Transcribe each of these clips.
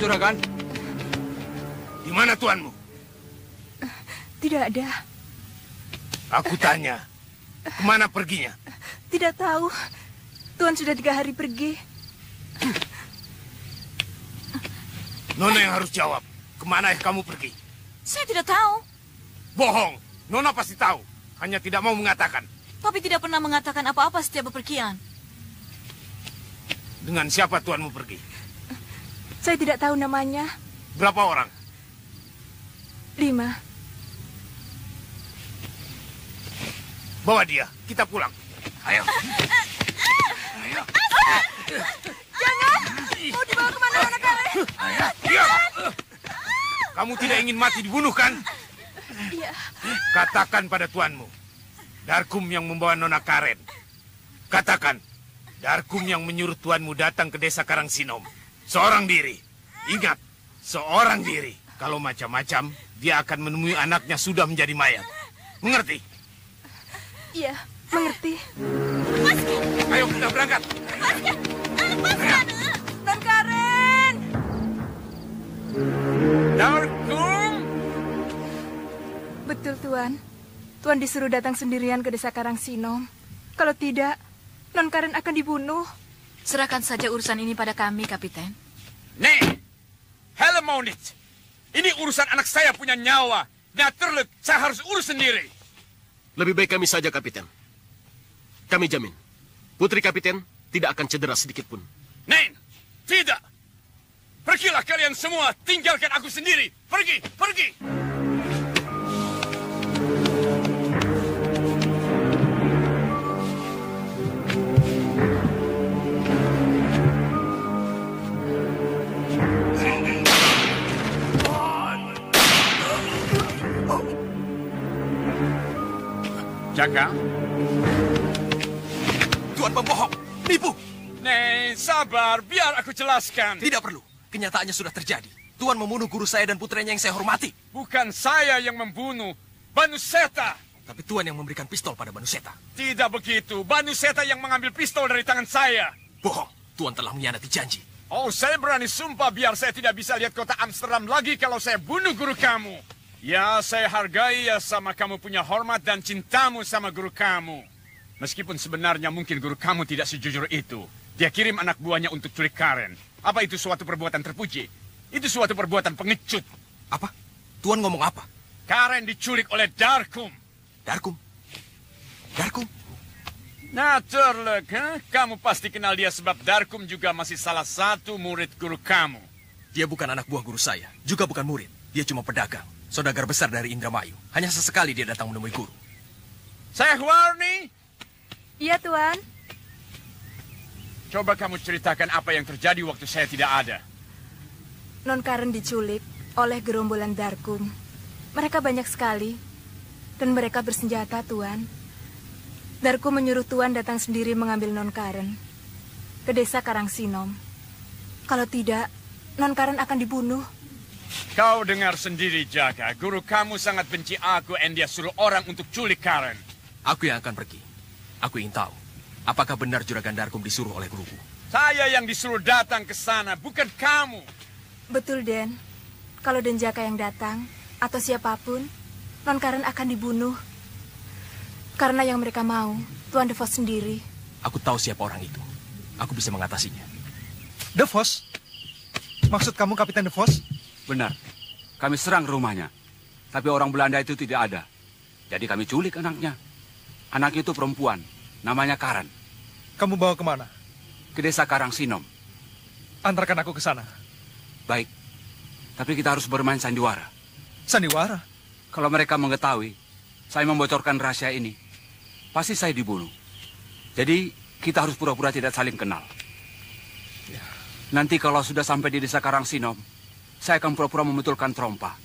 Juragan? Di mana tuanmu? Tidak ada. Aku tanya, kemana perginya? Tidak tahu. Tuan sudah 3 hari pergi. Nona yang harus jawab. Kemana kamu pergi? Saya tidak tahu. Bohong. Nona pasti tahu. Hanya tidak mau mengatakan. Tapi tidak pernah mengatakan apa-apa setiap bepergian. Dengan siapa tuanmu pergi? Saya tidak tahu namanya. Berapa orang? 5. Bawa dia. Kita pulang. Ayo. Ayo. Jangan! Mau dibawa kemana Nona Karen? Diam! Kamu tidak ingin mati dibunuh, kan? Iya. Katakan pada tuanmu. Darkum yang membawa Nona Karen. Katakan. Darkum yang menyuruh tuanmu datang ke desa Karangsinom. Seorang diri. Ingat, seorang diri. Kalau macam-macam, dia akan menemui anaknya sudah menjadi mayat. Mengerti? Iya, mengerti. Ayo kita berangkat. Lepaskan! Nona Karen! Darkum! Betul, Tuan. Tuan disuruh datang sendirian ke desa Karangsinom. Kalau tidak, Nona Karen akan dibunuh. Serahkan saja urusan ini pada kami, Kapiten. Nih, Helmonit. Ini urusan anak saya punya nyawa. Naturluk, saya harus urus sendiri. Lebih baik kami saja, Kapiten. Kami jamin, putri Kapiten tidak akan cedera sedikit pun. Nen, tidak. Pergilah kalian semua, tinggalkan aku sendiri. Pergi, pergi. Jaka. Tuan pembohong, nipu. Nen, sabar, biar aku jelaskan. Tidak perlu, kenyataannya sudah terjadi. Tuan membunuh guru saya dan putranya yang saya hormati. Bukan saya yang membunuh, Banuseta. Tapi Tuan yang memberikan pistol pada Banuseta. Tidak begitu, Banuseta yang mengambil pistol dari tangan saya. Bohong, Tuan telah mengkhianati janji. Oh, saya berani sumpah biar saya tidak bisa lihat kota Amsterdam lagi kalau saya bunuh guru kamu. Ya, saya hargai ya sama kamu punya hormat dan cintamu sama guru kamu. Meskipun sebenarnya mungkin guru kamu tidak sejujur itu. Dia kirim anak buahnya untuk culik Karen. Apa itu suatu perbuatan terpuji? Itu suatu perbuatan pengecut. Apa? Tuan ngomong apa? Karen diculik oleh Darkum. Darkum? Darkum? Naturluk, kamu pasti kenal dia sebab Darkum juga masih salah satu murid guru kamu. Dia bukan anak buah guru saya, juga bukan murid. Dia cuma pedagang, saudagar besar dari Indramayu. Hanya sesekali dia datang menemui guru. Saya Warni. Iya, Tuan. Coba kamu ceritakan apa yang terjadi waktu saya tidak ada. Non Karen diculik oleh gerombolan Darkum. Mereka banyak sekali. Dan mereka bersenjata, Tuan. Darkum menyuruh Tuan datang sendiri mengambil Non Karen ke desa Karangsinom. Kalau tidak, Non Karen akan dibunuh. Kau dengar sendiri, Jaka. Guru kamu sangat benci aku dan dia suruh orang untuk culik Karen. Aku yang akan pergi. Aku ingin tahu, apakah benar Juragan Darkum disuruh oleh guruku? Saya yang disuruh datang ke sana, bukan kamu. Betul, Den. Kalau Den Jaka yang datang, atau siapapun, Non Karen akan dibunuh. Karena yang mereka mau, Tuan De Vos sendiri. Aku tahu siapa orang itu. Aku bisa mengatasinya. De Vos? Maksud kamu Kapiten De Vos? Benar. Kami serang rumahnya. Tapi orang Belanda itu tidak ada. Jadi kami culik anaknya. Anak itu perempuan. Namanya Karen. Kamu bawa kemana? Ke desa Karangsinom. Antarkan aku ke sana. Baik. Tapi kita harus bermain sandiwara. Sandiwara? Kalau mereka mengetahui saya membocorkan rahasia ini, pasti saya dibunuh. Jadi kita harus pura-pura tidak saling kenal. Ya. Nanti kalau sudah sampai di desa Karangsinom, saya akan pura-pura membetulkan trompa.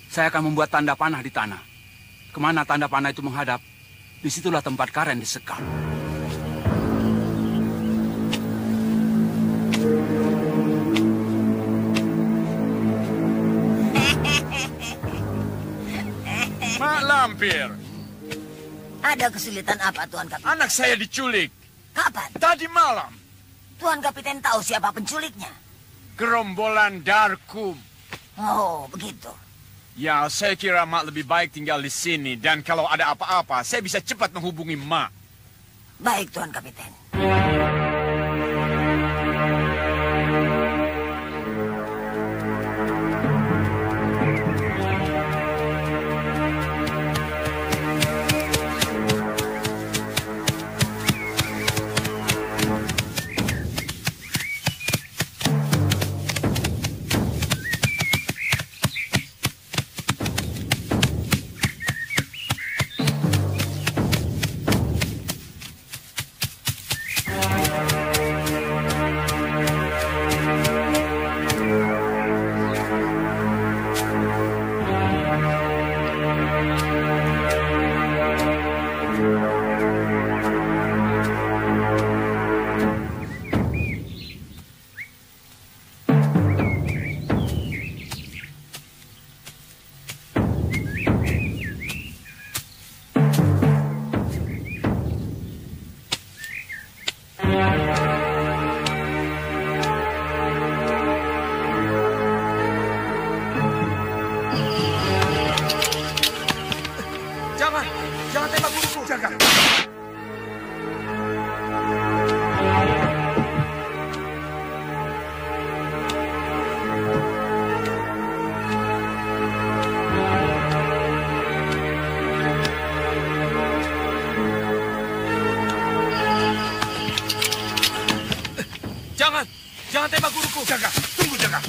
Saya akan membuat tanda panah di tanah. Kemana tanda panah itu menghadap, disitulah tempat Karen disekap. Mak Lampir. Ada kesulitan apa, Tuan Kapiten? Anak saya diculik. Kapan? Tadi malam. Tuan Kapiten tahu siapa penculiknya? gerombolan Darkum. Oh, begitu. Ya, saya kira Mak lebih baik tinggal di sini. Dan kalau ada apa-apa, saya bisa cepat menghubungi Mak. Baik, Tuan Kapiten. Jangan tembak guruku. Jaga. Jangan tembak guruku. Jaga, tunggu Jaga.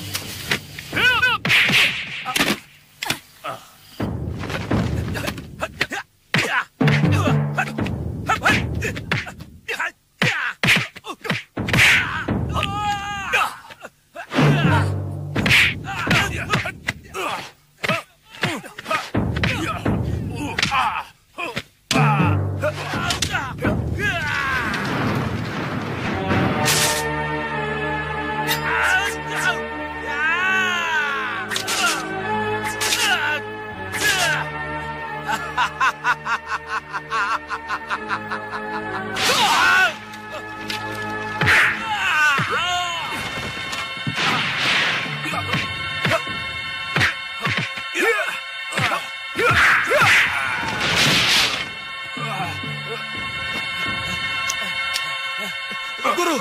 Guru!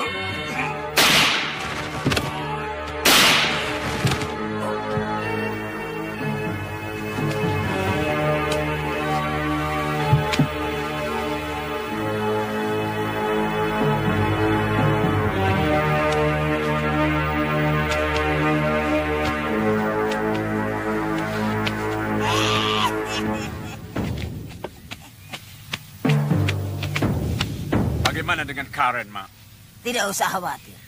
Bagaimana dengan Karen, Mak? Tidak usah khawatir.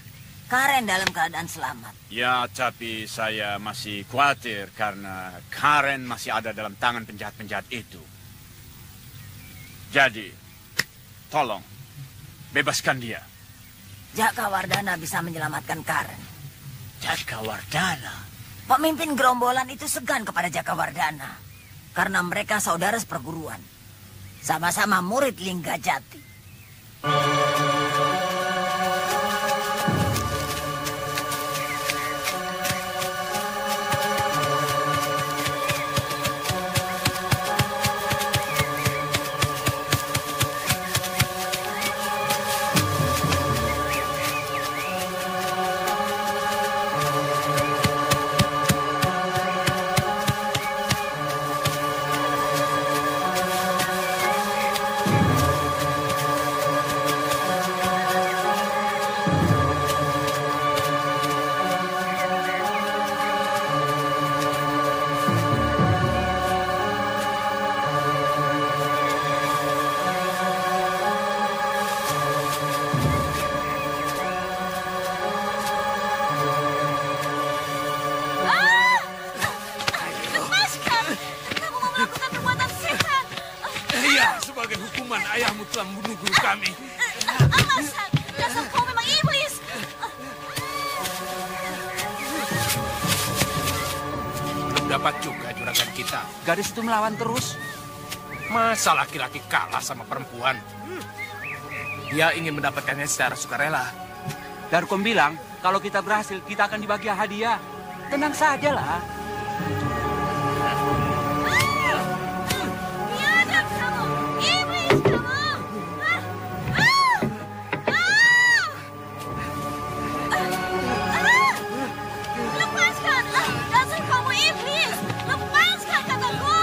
Karen dalam keadaan selamat. Ya, tapi saya masih khawatir karena Karen masih ada dalam tangan penjahat-penjahat itu. Jadi, tolong, bebaskan dia. Jakawardhana bisa menyelamatkan Karen. Jakawardhana? Pemimpin gerombolan itu segan kepada Jakawardhana. Karena mereka saudara seperguruan. Sama-sama murid Linggajati. Ayahmu telah membunuh guru kami. Alasan, dasar kau memang iblis. Belum dapat juga juragan kita. Gadis itu melawan terus. Masa laki-laki kalah sama perempuan? Dia ingin mendapatkannya secara sukarela. Darkum bilang Kalau kita berhasil, kita akan dibagi hadiah. Tenang sajalah. Biadab kamu! Iblis kamu! Lepaskan! Dasar kamu iblis! Lepaskan kataku!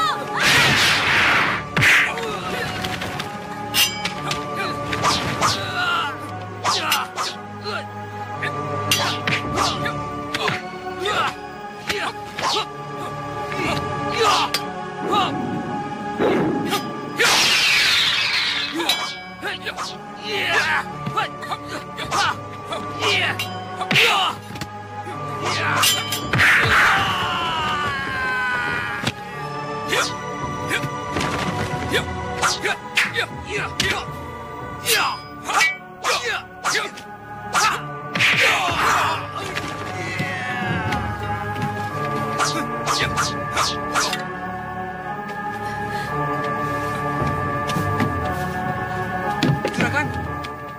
Juragan,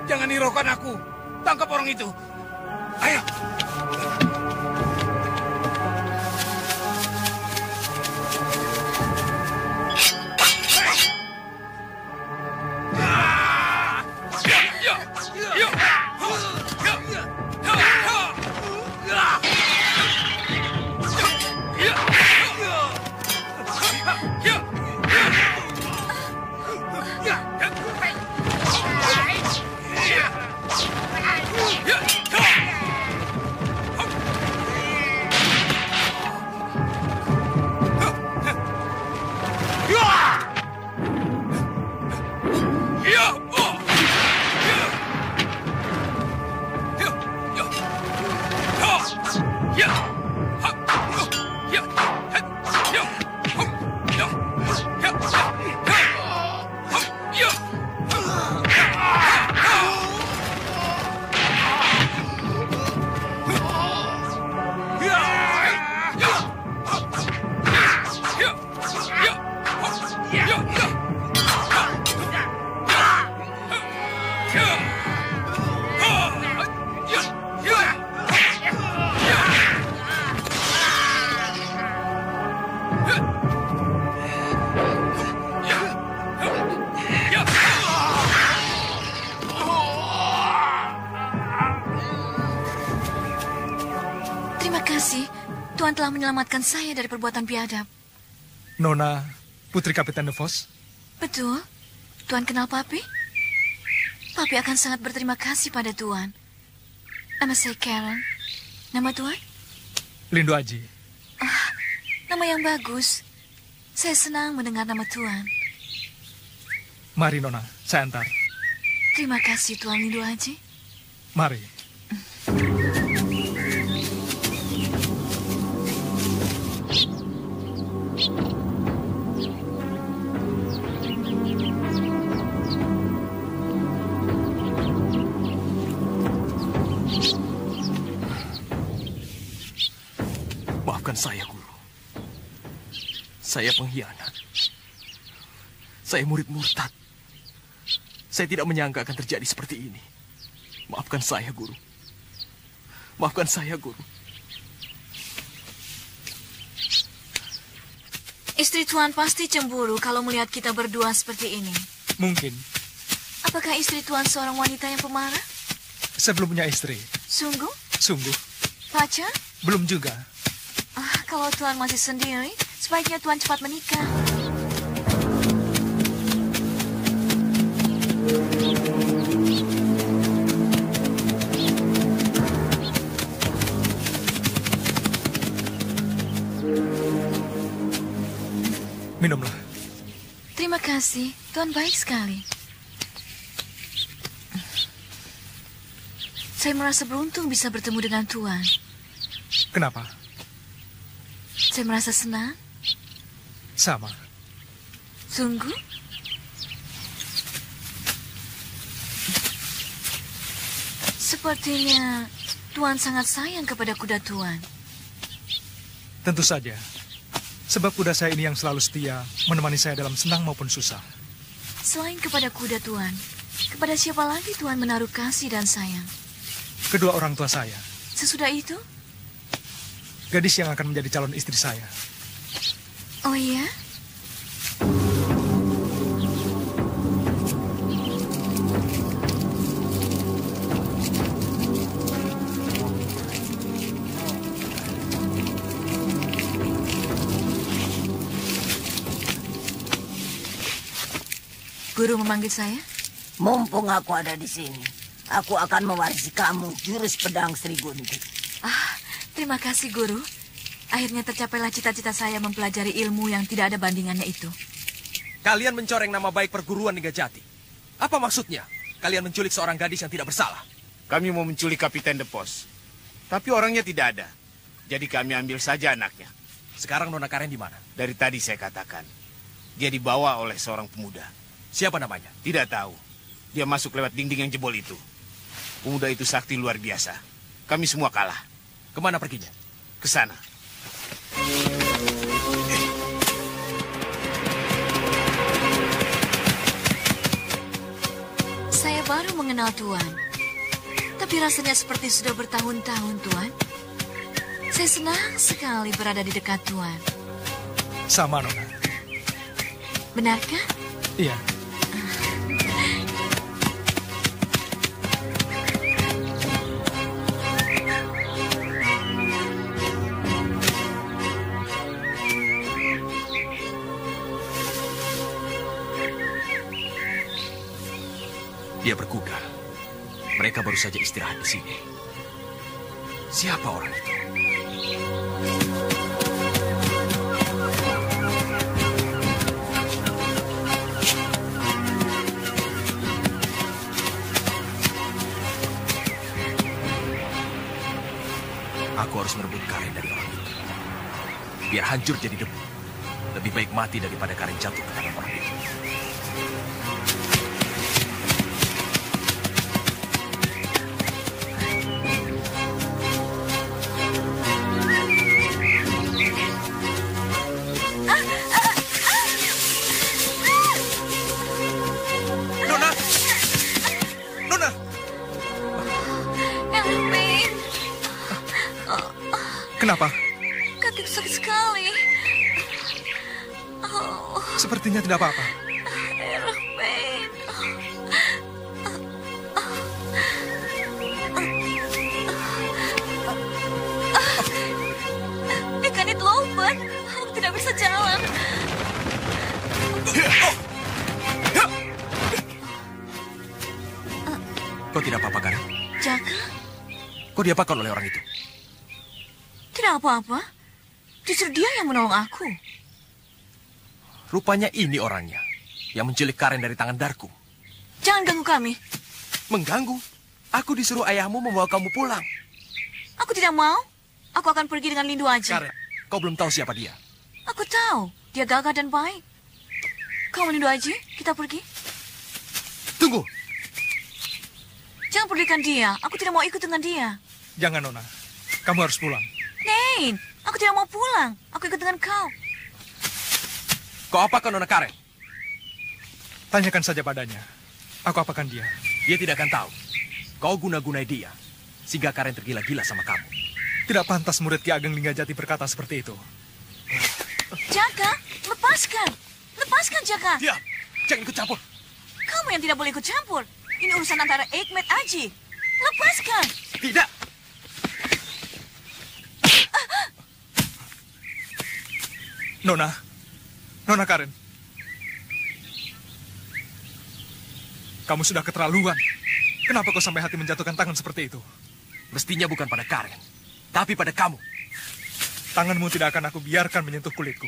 jangan hiraukan aku. Tangkap orang itu. Ayo. Terima kasih. Tuan telah menyelamatkan saya dari perbuatan biadab. Nona, putri Kapiten DeVos? Betul. Tuan kenal Papi? Papi akan sangat berterima kasih pada Tuan. Nama saya Karen. Nama Tuan? Lindu Aji. Nama yang bagus. Saya senang mendengar nama Tuan. Mari, Nona. Saya antar. Terima kasih, Tuan Lindu Aji. Mari. Maafkan saya, Guru. Saya pengkhianat. Saya murid murtad. Saya tidak menyangka akan terjadi seperti ini. Maafkan saya, Guru. Maafkan saya, Guru. Istri Tuan pasti cemburu kalau melihat kita berdua seperti ini. Mungkin. Apakah istri Tuan seorang wanita yang pemarah? Saya belum punya istri. Sungguh? Sungguh. Pacar? Belum juga. Kalau Tuan masih sendiri, sebaiknya Tuan cepat menikah. Minumlah. Terima kasih. Tuan baik sekali. Saya merasa beruntung bisa bertemu dengan Tuan. Kenapa? Saya merasa senang. Sama. Sungguh? Sepertinya Tuan sangat sayang kepada kuda Tuan. Tentu saja. Sebab kuda saya ini yang selalu setia menemani saya dalam senang maupun susah. Selain kepada kuda Tuan, kepada siapa lagi Tuan menaruh kasih dan sayang? Kedua orang tua saya. Sesudah itu? Gadis yang akan menjadi calon istri saya. Oh iya? Guru memanggil saya? Mumpung aku ada di sini, aku akan mewarisi kamu jurus pedang Sri Gunting. Terima kasih, Guru. Akhirnya tercapailah cita-cita saya mempelajari ilmu yang tidak ada bandingannya itu. Kalian mencoreng nama baik perguruan Linggajati. Apa maksudnya? Kalian menculik seorang gadis yang tidak bersalah. Kami mau menculik Kapiten De Pos, tapi orangnya tidak ada. Jadi kami ambil saja anaknya. Sekarang Nona Karen di mana? Dari tadi saya katakan, dia dibawa oleh seorang pemuda. Siapa namanya? Tidak tahu. Dia masuk lewat dinding yang jebol itu. Pemuda itu sakti luar biasa. Kami semua kalah. Kemana perginya? Ke sana. Saya baru mengenal Tuan. Tapi rasanya seperti sudah bertahun-tahun, Tuan. Saya senang sekali berada di dekat Tuan. Sama, Nona. Benarkah? Iya. Dia bergugah. Mereka baru saja istirahat di sini. Siapa orang itu? Aku harus merebut Karen dari orang itu. Biar hancur jadi debu. Lebih baik mati daripada Karen jatuh ke tangan orang itu. Kenapa? Kakiku sakit sekali. Sepertinya tidak apa-apa. Ikan itu lompat. Aku tidak bisa jalan. Kau tidak apa-apa, Karen? Jaka? Kau diapakan oleh orang itu? Tidak apa-apa. Justru dia yang menolong aku. Rupanya ini orangnya yang menculik Karen dari tangan Darkum. Jangan ganggu kami. Mengganggu? Aku disuruh ayahmu membawa kamu pulang. Aku tidak mau. Aku akan pergi dengan Lindu Aji. Karen, kau belum tahu siapa dia. Aku tahu. Dia gagah dan baik. Kau Lindu Aji, kita pergi. Tunggu. Jangan pedulikan dia. Aku tidak mau ikut dengan dia. Jangan, Nona. Kamu harus pulang. Nein, aku tidak mau pulang. Aku ikut dengan kau. Kau apakan Nona Karen? Tanyakan saja padanya. Aku apakan dia. Dia tidak akan tahu. Kau guna-gunai dia. Sehingga Karen tergila-gila sama kamu. Tidak pantas murid Ki Ageng Linggajati berkata seperti itu. Jaka, lepaskan. Lepaskan, Jaka. Diam. Jangan ikut campur. Kamu yang tidak boleh ikut campur. Ini urusan antara Hikmet Aji. Lepaskan. Tidak. Nona Karen. Kamu sudah keterlaluan. Kenapa kau sampai hati menjatuhkan tangan seperti itu? Mestinya bukan pada Karen, tapi pada kamu. Tanganmu tidak akan aku biarkan menyentuh kulitku.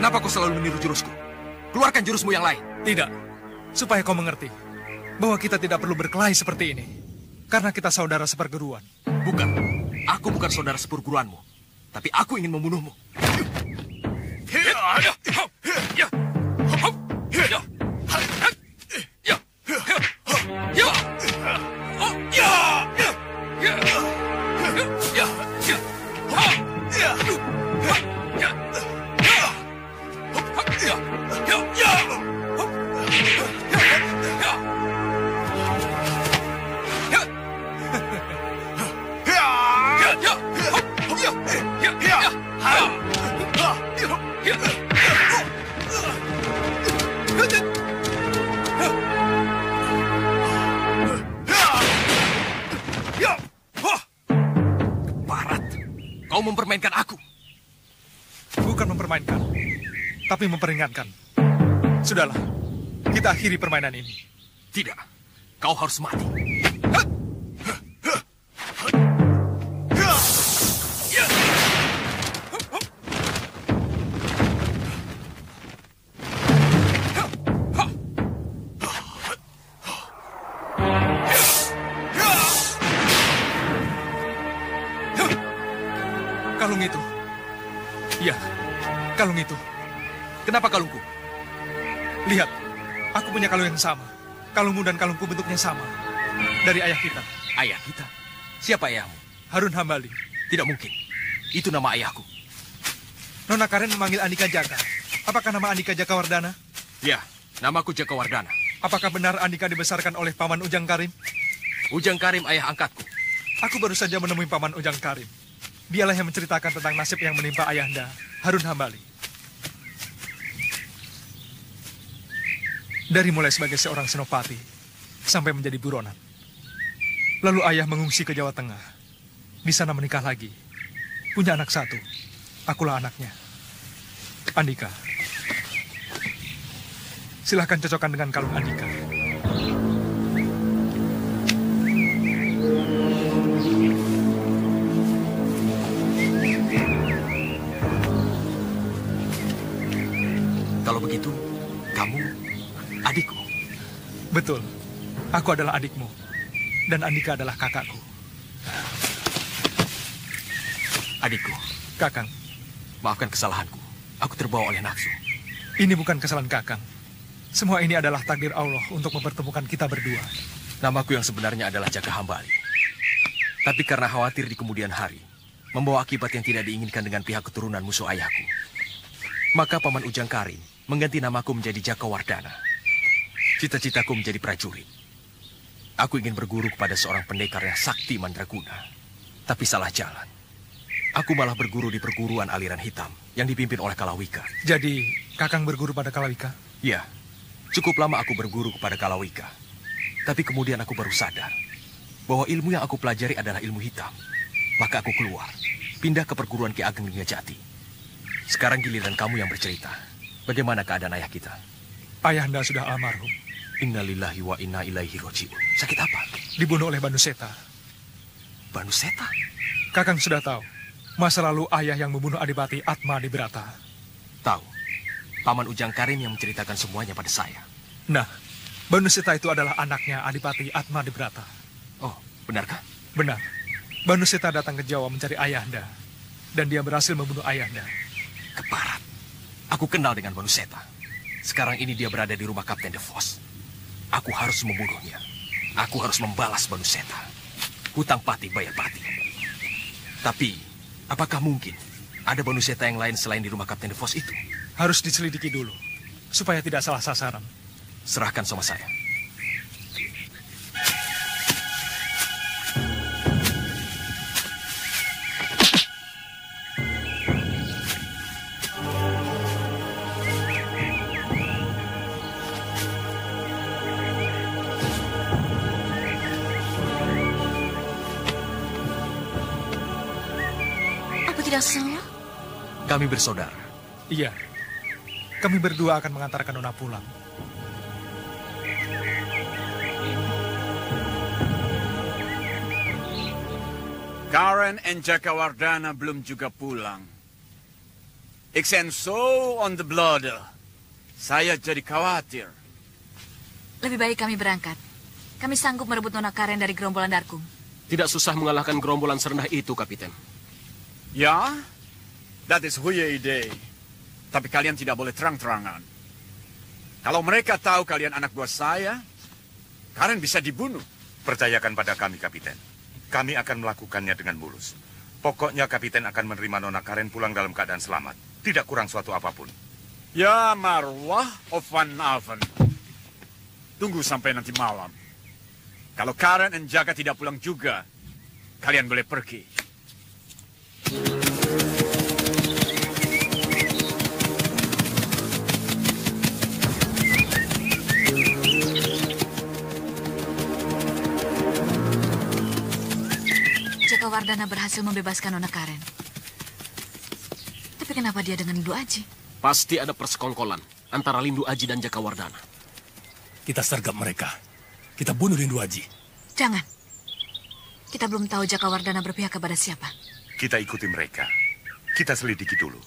Kenapa kau selalu meniru jurusku? Keluarkan jurusmu yang lain. Tidak. Supaya kau mengerti bahwa kita tidak perlu berkelahi seperti ini. Karena kita saudara seperguruan. Bukan. Aku bukan saudara seperguruanmu. Tapi aku ingin membunuhmu. Kau mempermainkan aku. Bukan mempermainkan, tapi memperingatkan. Sudahlah, kita akhiri permainan ini. Tidak, kau harus mati. Kalung itu. Ya, kalung itu. Kenapa kalungku? Lihat, aku punya kalung yang sama. Kalungmu dan kalungku bentuknya sama. Dari ayah kita. Ayah kita? Siapa ayahmu? Harun Hambali. Tidak mungkin. Itu nama ayahku. Nona Karen memanggil Andika Jaka. Apakah nama Andika Jakawardana? Ya, namaku Jakawardana. Apakah benar Andika dibesarkan oleh Paman Ujang Karim? Ujang Karim ayah angkatku. Aku baru saja menemui Paman Ujang Karim. Dialah yang menceritakan tentang nasib yang menimpa ayahanda, Harun Hambali. Dari mulai sebagai seorang senopati, sampai menjadi buronan. Lalu ayah mengungsi ke Jawa Tengah. Di sana menikah lagi. Punya anak satu. Akulah anaknya. Andika. Silahkan cocokkan dengan kalung Andika. Kalau begitu, kamu adikku. Betul. Aku adalah adikmu. Dan Andika adalah kakakku. Adikku. Kakang. Maafkan kesalahanku. Aku terbawa oleh nafsu. Ini bukan kesalahan Kakang. Semua ini adalah takdir Allah untuk mempertemukan kita berdua. Namaku yang sebenarnya adalah Jaka Hambali. Tapi karena khawatir di kemudian hari, membawa akibat yang tidak diinginkan dengan pihak keturunan musuh ayahku, maka Paman Ujang Karim mengganti namaku menjadi Jakawardana. Cita-citaku menjadi prajurit. Aku ingin berguru kepada seorang pendekar yang sakti mandraguna. Tapi salah jalan. Aku malah berguru di perguruan aliran hitam yang dipimpin oleh Kalawika. Jadi, Kakang berguru pada Kalawika? Ya, cukup lama aku berguru kepada Kalawika. Tapi kemudian aku baru sadar bahwa ilmu yang aku pelajari adalah ilmu hitam. Maka aku keluar, pindah ke perguruan Ki Ageng Linggajati. Sekarang giliran kamu yang bercerita. Bagaimana keadaan ayah kita? Ayahanda sudah almarhum. Innalillahi wa inna ilaihi roji'un. Sakit apa? Dibunuh oleh Banuseta. Banuseta? Kakang sudah tahu masa lalu ayah yang membunuh Adipati Atma Dibrata. Tahu. Paman Ujang Karim yang menceritakan semuanya pada saya. Nah, Banuseta itu adalah anaknya Adipati Atma Dibrata. Oh, benarkah? Benar. Banuseta datang ke Jawa mencari ayahanda. Dan dia berhasil membunuh ayahanda. Keparat. Aku kenal dengan Banuseta. Sekarang ini dia berada di rumah Kapten De Vos. Aku harus membunuhnya. Aku harus membalas Banuseta. Hutang pati bayar pati. Tapi, apakah mungkin ada Banuseta yang lain selain di rumah Kapten De Vos itu? Harus diselidiki dulu, supaya tidak salah sasaran. Serahkan sama saya. Tidak salah? Kami bersaudara. Iya. Kami berdua akan mengantarkan Nona pulang. Karen and Jakawardana belum juga pulang. Ik ben zo on the blood. Saya jadi khawatir. Lebih baik kami berangkat. Kami sanggup merebut Nona Karen dari gerombolan Darkum. Tidak susah mengalahkan gerombolan serendah itu, Kapiten. Ya, that is goede ide. Tapi kalian tidak boleh terang-terangan. Kalau mereka tahu kalian anak buah saya, kalian bisa dibunuh. Percayakan pada kami, Kapiten. Kami akan melakukannya dengan mulus. Pokoknya Kapiten akan menerima Nona Karen pulang dalam keadaan selamat. Tidak kurang suatu apapun. Ya, marwah of vanavond. Tunggu sampai nanti malam. Kalau Karen dan Jaka tidak pulang juga, kalian boleh pergi. Jaka Wardana berhasil membebaskan Nona Karen. Tapi kenapa dia dengan Lindu Aji? Pasti ada persekongkolan antara Lindu Aji dan Jaka Wardana. Kita sergap mereka. Kita bunuh Lindu Aji. Jangan. Kita belum tahu Jaka Wardana berpihak kepada siapa. Kita ikuti mereka. Kita selidiki dulu.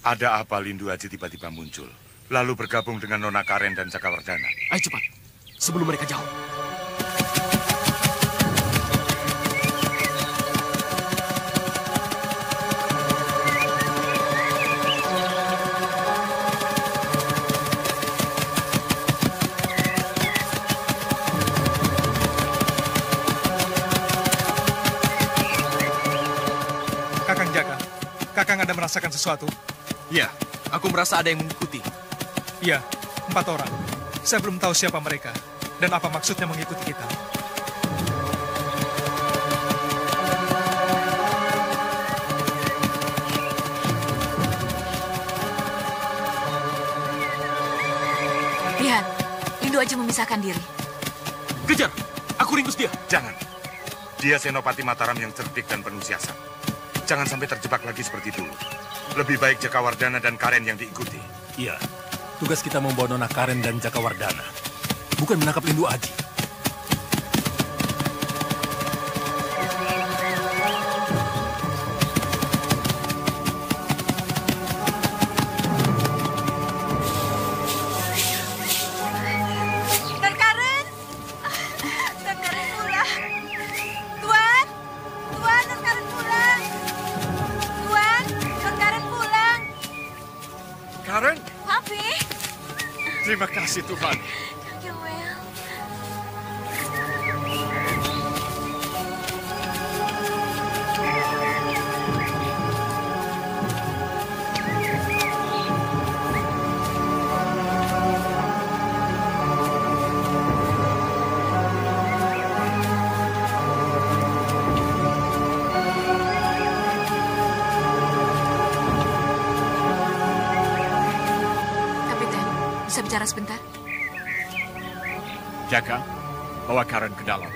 Ada apa Lindu Aji tiba-tiba muncul, lalu bergabung dengan Nona Karen dan Jaka Wardana? Ayo cepat, sebelum mereka jauh. Kakang ada merasakan sesuatu? Iya, aku merasa ada yang mengikuti. Iya, 4 orang. Saya belum tahu siapa mereka dan apa maksudnya mengikuti kita. Lihat, Lindu Aji memisahkan diri. Kejar, aku ringkus dia. Jangan. Dia Senopati Mataram yang cerdik dan penuh siasat. Jangan sampai terjebak lagi seperti dulu. Lebih baik Jaka Wardana dan Karen yang diikuti. Iya, tugas kita membawa Nona Karen dan Jaka Wardana. Bukan menangkap Lindu Aji. Terima kasih Tuhan. Bisa bicara sebentar? Jaka, bawa Karen ke dalam.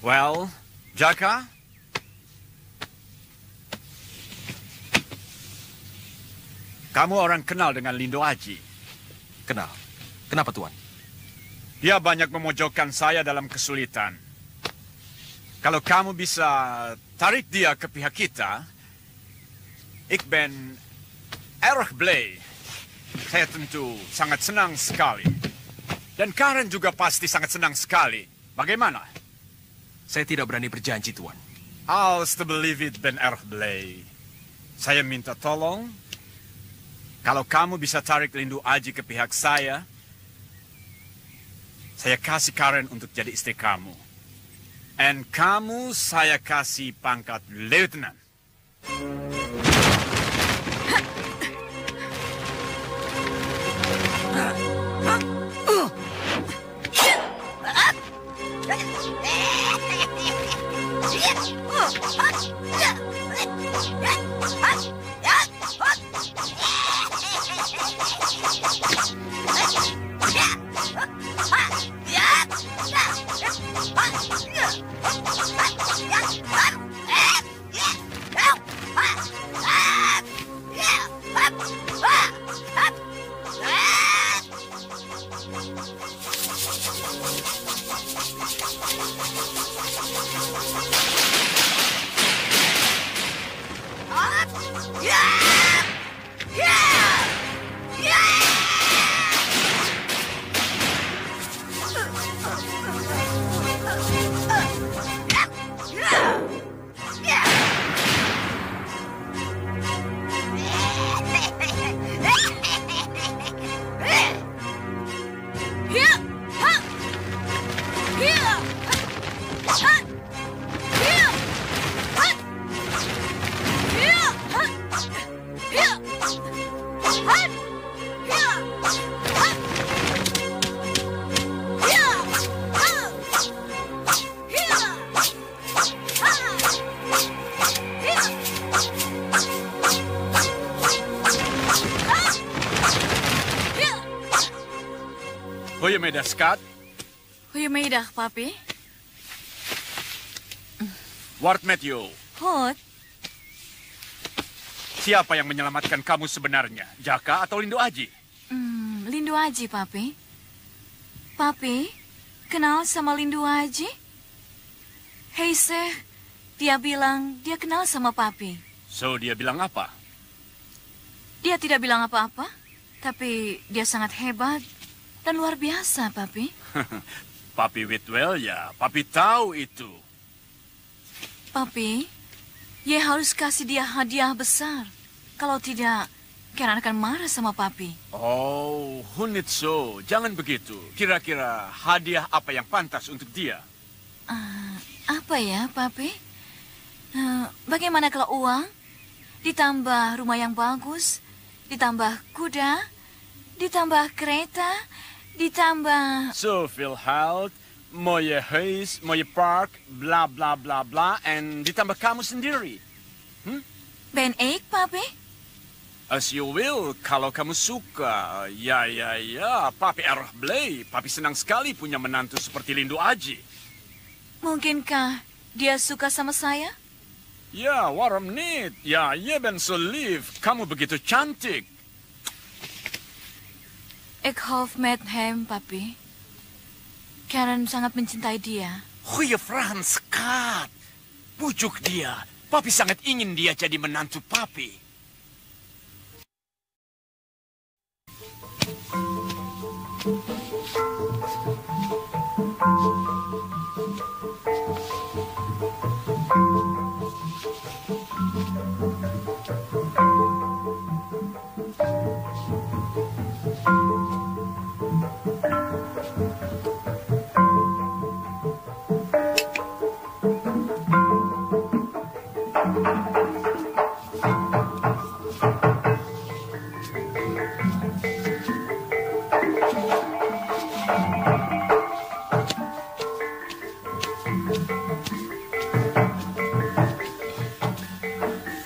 Well, Jaka? Kamu orang kenal dengan Lindu Aji? Kenal. Kenapa, Tuan? Dia banyak memojokkan saya dalam kesulitan. Kalau kamu bisa tarik dia ke pihak kita, ik ben erg blij. Saya tentu sangat senang sekali. Dan Karen juga pasti sangat senang sekali. Bagaimana? Saya tidak berani berjanji, Tuan. Alsjeblieft, ben erg blij. Saya minta tolong. Kalau kamu bisa tarik Lindu Aji ke pihak saya kasih Karen untuk jadi istri kamu. Dan kamu saya kasih pangkat Lieutenant. Goedemiddag, Scott. Goedemiddag, papi. Ward Matthew. Hot. Siapa yang menyelamatkan kamu sebenarnya? Jaka atau Lindo Aji? Lindo Aji, papi. Papi, kenal sama Lindo Aji? Hei, Seh. Dia bilang dia kenal sama papi. So, dia bilang apa? Dia tidak bilang apa-apa, tapi dia sangat hebat dan luar biasa, papi. Papi Whitwell ya, papi tahu itu. Papi, Ye harus kasih dia hadiah besar. Kalau tidak, Karen akan marah sama papi. Oh, Hunitso, jangan begitu. Kira-kira hadiah apa yang pantas untuk dia? Apa ya, papi? Bagaimana kalau uang? Ditambah rumah yang bagus, ditambah kuda, ditambah kereta, ditambah... So, Philhalt, mooie huis, mooie park, bla bla bla bla, en ditambah kamu sendiri. Ben ik, papi? As you will, kalau kamu suka. Ya, papi erg blij. Papi senang sekali punya menantu seperti Lindo Aji. Mungkinkah dia suka sama saya? Ya, waarom niet? Ja, je bent zo lief. Kamu begitu cantik. Ik hou met hem, papi. Karen sangat mencintai dia. Goeie vraag, Scott. Pujuk dia. Papi sangat ingin dia jadi menantu papi.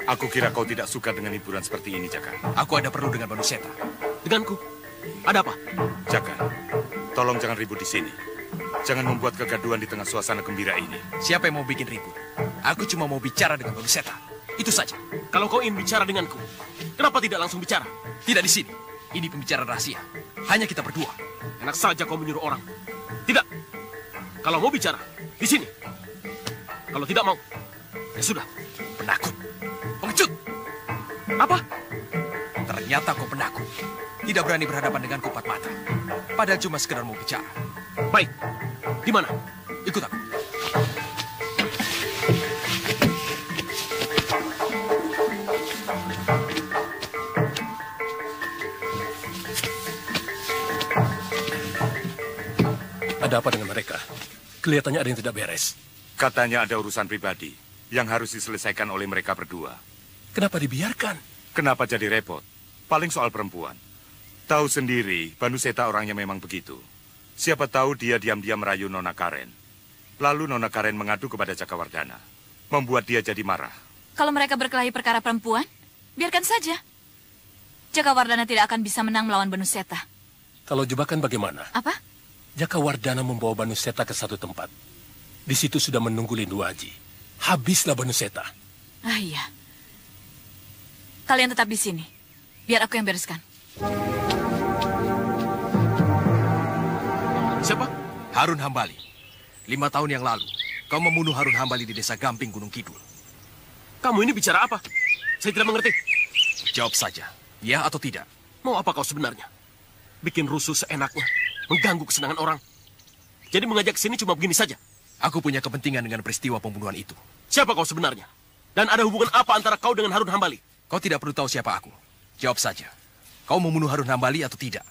Aku kira kau tidak suka dengan hiburan seperti ini, Jaka. Aku ada perlu dengan Banuseta. Denganku? Ada apa? Jaka, tolong jangan ribut di sini. Jangan membuat kegaduhan di tengah suasana gembira ini. Siapa yang mau bikin ribut? Aku cuma mau bicara dengan Banuseta. Itu saja. Kalau kau ingin bicara denganku, kenapa tidak langsung bicara? Tidak di sini. Ini pembicaraan rahasia. Hanya kita berdua. Enak saja kau menyuruh orang. Tidak. Kalau mau bicara, di sini. Kalau tidak mau, ya sudah. Penakut. Pengecut. Apa? Ternyata kau penakut. Tidak berani berhadapan denganku empat mata. Padahal cuma sekedar mau bicara. Baik. Di mana? Ikut aku. Ada apa dengan mereka? Kelihatannya ada yang tidak beres. Katanya ada urusan pribadi yang harus diselesaikan oleh mereka berdua. Kenapa dibiarkan? Kenapa jadi repot? Paling soal perempuan. Tahu sendiri, Banuseta orangnya memang begitu. Siapa tahu dia diam-diam merayu Nona Karen. Lalu Nona Karen mengadu kepada Jakawardhana. membuat dia jadi marah. Kalau mereka berkelahi perkara perempuan, biarkan saja. Jakawardhana tidak akan bisa menang melawan Banuseta. Kalau jebakan bagaimana? Apa? Jakawardhana membawa Banuseta ke satu tempat. Di situ sudah menunggu Lindu Aji. Habislah Banuseta. Ah iya. Kalian tetap di sini. Biar aku yang bereskan. Siapa? Harun Hambali. 5 tahun yang lalu, kau membunuh Harun Hambali di desa Gamping, Gunung Kidul. Kamu ini bicara apa? Saya tidak mengerti. Jawab saja, ya atau tidak? Mau apa kau sebenarnya? Bikin rusuh seenaknya, mengganggu kesenangan orang. Jadi mengajak ke sini cuma begini saja? Aku punya kepentingan dengan peristiwa pembunuhan itu. Siapa kau sebenarnya? Dan ada hubungan apa antara kau dengan Harun Hambali? Kau tidak perlu tahu siapa aku. Jawab saja. Kau membunuh Harun Hambali atau tidak?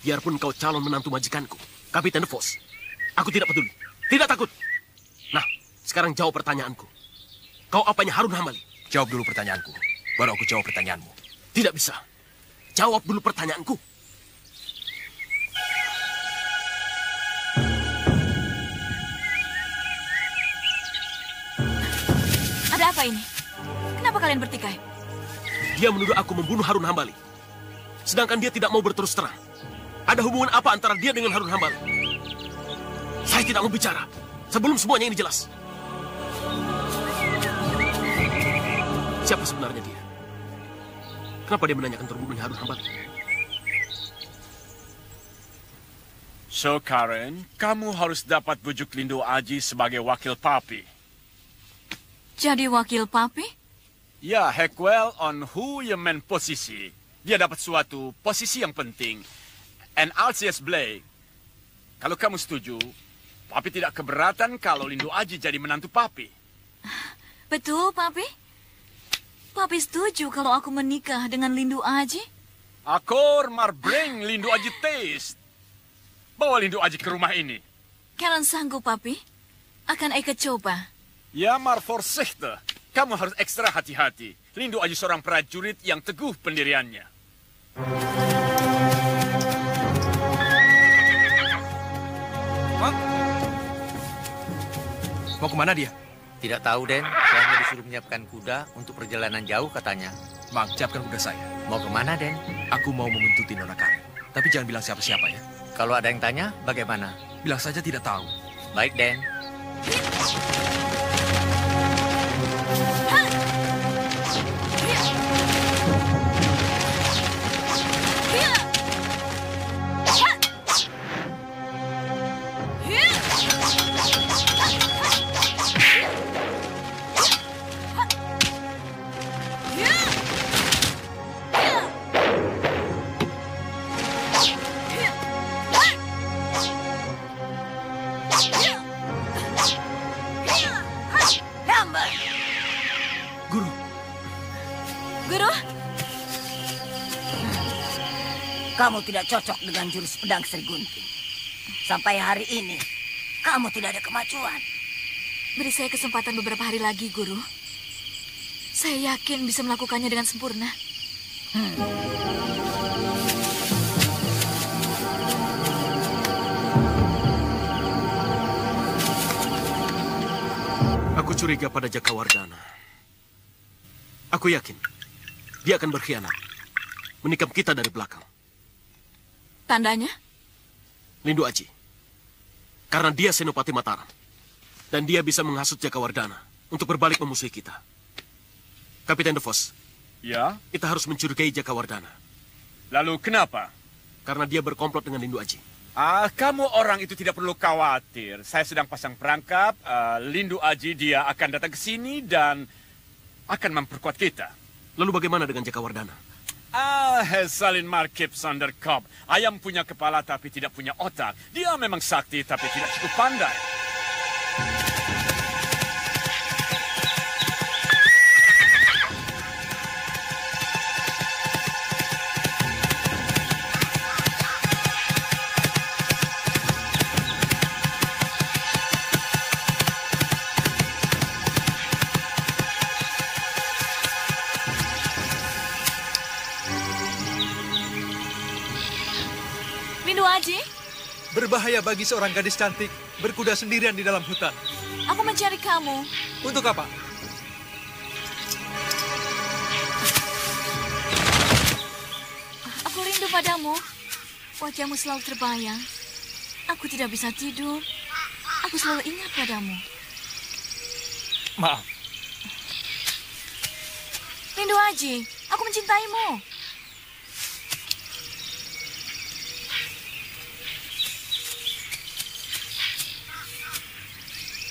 Biarpun kau calon menantu majikanku, Kapiten Vos, aku tidak peduli. Tidak takut. Nah, sekarang jawab pertanyaanku. Kau apanya Harun Hambali? Jawab dulu pertanyaanku, baru aku jawab pertanyaanmu. Tidak bisa. Jawab dulu pertanyaanku. Ada apa ini? Kenapa kalian bertikai? Dia menuduh aku membunuh Harun Hambali. Sedangkan dia tidak mau berterus terang. Ada hubungan apa antara dia dengan Harun Hambali? Saya tidak mau bicara sebelum semuanya ini jelas. Siapa sebenarnya dia? Kenapa dia menanyakan terbunuhnya Harun Hambali? So, Karen, kamu harus dapat bujuk Lindu Aji sebagai wakil papi. Jadi wakil papi? Ya, Heckwell on who you main posisi. Dia dapat suatu posisi yang penting. And Alcius Blake, kalau kamu setuju, papi tidak keberatan kalau Lindu Aji jadi menantu papi. Betul, papi. Papi setuju kalau aku menikah dengan Lindu Aji? Akor marbring Lindu Aji taste. Bawa Lindu Aji ke rumah ini. Kalian sanggup, papi? Akan Eka coba. Ya, maar voorzichtig. Kamu harus ekstra hati-hati. Lindu Aji seorang prajurit yang teguh pendiriannya. Mau kemana dia? Tidak tahu, Den. Saya hanya disuruh menyiapkan kuda untuk perjalanan jauh katanya. Bang, siapkan kuda saya. Mau kemana, Den? Aku mau membuntuti Nona Karen. Tapi jangan bilang siapa-siapa ya. Kalau ada yang tanya, bagaimana? Bilang saja tidak tahu. Baik, Den. Kamu tidak cocok dengan jurus pedang Sri Gunting. Sampai hari ini, kamu tidak ada kemajuan. Beri saya kesempatan beberapa hari lagi, Guru. Saya yakin bisa melakukannya dengan sempurna. Aku curiga pada Jakawardhana. Aku yakin dia akan berkhianat, menikam kita dari belakang. Tandanya? Lindu Aji. Karena dia Senopati Mataram. Dan dia bisa menghasut Jakawardhana untuk berbalik memusuhi kita. Kapiten De Vos. Ya? Kita harus mencurigai Jakawardhana. Lalu kenapa? Karena dia berkomplot dengan Lindu Aji. Kamu orang itu tidak perlu khawatir. Saya sedang pasang perangkap. Lindu Aji dia akan datang ke sini dan akan memperkuat kita. Lalu bagaimana dengan Jakawardhana? Salin Markip Sanderkop. Ayam punya kepala tapi tidak punya otak. Dia memang sakti tapi tidak cukup pandai. Lindu Aji? Berbahaya bagi seorang gadis cantik berkuda sendirian di dalam hutan. Aku mencari kamu. Untuk apa? Aku rindu padamu. Wajahmu selalu terbayang. Aku tidak bisa tidur. Aku selalu ingat padamu. Maaf. Lindu Aji, aku mencintaimu.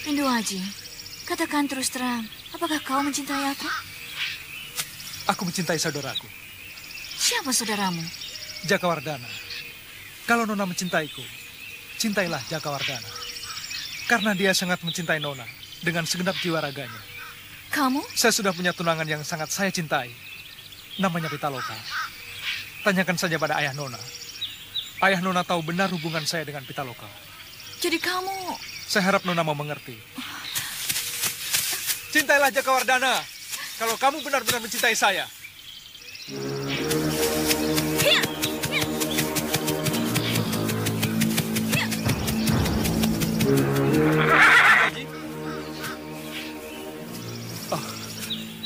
Lindu Aji, katakan terus terang, apakah kau mencintai aku? Aku mencintai saudaraku. Siapa saudaramu? Jakawardana. Kalau Nona mencintaiku, cintailah Jakawardana. Karena dia sangat mencintai Nona dengan segenap jiwa raganya. Kamu? Saya sudah punya tunangan yang sangat saya cintai. Namanya Pitaloka. Tanyakan saja pada ayah Nona. Ayah Nona tahu benar hubungan saya dengan Pitaloka. Jadi kamu... Saya harap Nona mau mengerti. Cintailah Jakawardana. Kalau kamu benar-benar mencintai saya.